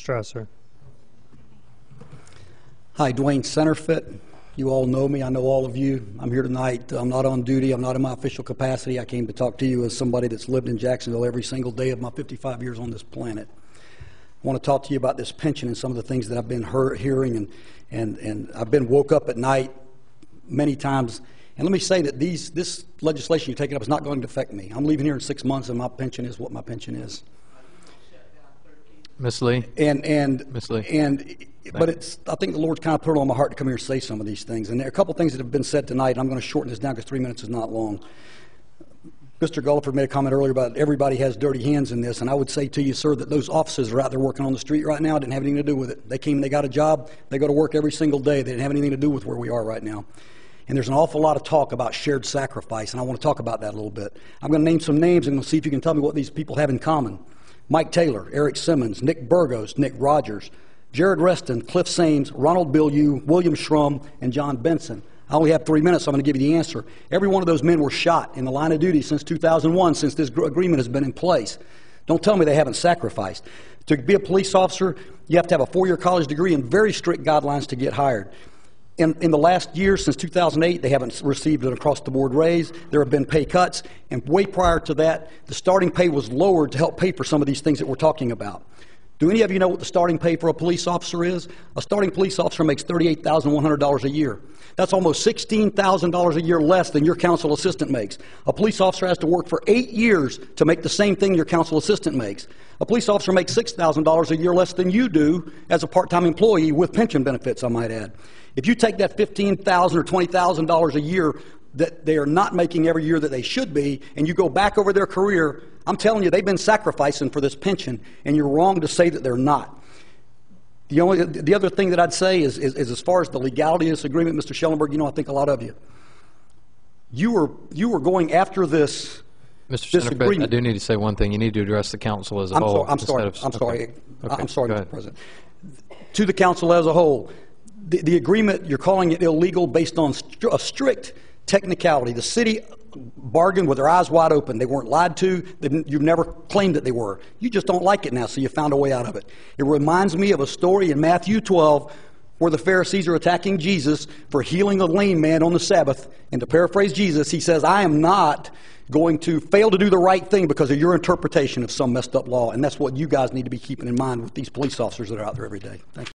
Strasser. Hi, Dwain Senterfitt. You all know me. I know all of you. I'm here tonight. I'm not on duty. I'm not in my official capacity. I came to talk to you as somebody that's lived in Jacksonville every single day of my 55 years on this planet. I want to talk to you about this pension and some of the things that I've been hearing, and I've been woke up at night many times. And let me say that this legislation you're taking up is not going to affect me. I'm leaving here in 6 months, and my pension is what my pension is. Ms. Lee? Ms. Lee? But I think the Lord's kind of put it on my heart to come here and say some of these things. And there are a couple of things that have been said tonight, and I'm going to shorten this down because 3 minutes is not long. Mr. Gulliford made a comment earlier about everybody has dirty hands in this, and I would say to you, sir, that those officers that are out there working on the street right now didn't have anything to do with it. They came, they got a job, they go to work every single day. They didn't have anything to do with where we are right now. And there's an awful lot of talk about shared sacrifice, and I want to talk about that a little bit. I'm going to name some names, and we'll see if you can tell me what these people have in common. Mike Taylor, Eric Simmons, Nick Burgos, Nick Rogers, Jared Reston, Cliff Sames, Ronald Bilyeu, William Schrum, and John Benson. I only have 3 minutes, so I'm going to give you the answer. Every one of those men were shot in the line of duty since 2001, since this agreement has been in place. Don't tell me they haven't sacrificed. To be a police officer, you have to have a 4-year college degree and very strict guidelines to get hired. In the last year, since 2008, they haven't received an across-the-board raise. There have been pay cuts, and way prior to that, the starting pay was lowered to help pay for some of these things that we're talking about. Do any of you know what the starting pay for a police officer is? A starting police officer makes $38,100 a year. That's almost $16,000 a year less than your council assistant makes. A police officer has to work for 8 years to make the same thing your council assistant makes. A police officer makes $6,000 a year less than you do as a part-time employee with pension benefits, I might add. If you take that $15,000 or $20,000 a year that they are not making every year that they should be, and you go back over their career, I'm telling you, they've been sacrificing for this pension, and you're wrong to say that they're not. The other thing that I'd say is as far as the legality of this agreement, Mr. Schellenberg, you know, I think a lot of you were going after this. Mr. Senterfitt, I do need to say one thing. You need to address the council as a whole. I'm sorry, Mr. President. To the council as a whole, the agreement, you're calling it illegal based on a strict technicality. The city bargained with their eyes wide open. They weren't lied to. You've never claimed that they were. You just don't like it now, so you found a way out of it. It reminds me of a story in Matthew 12 where the Pharisees are attacking Jesus for healing a lame man on the Sabbath. And to paraphrase Jesus, he says, I am not going to fail to do the right thing because of your interpretation of some messed up law. And that's what you guys need to be keeping in mind with these police officers that are out there every day. Thank you.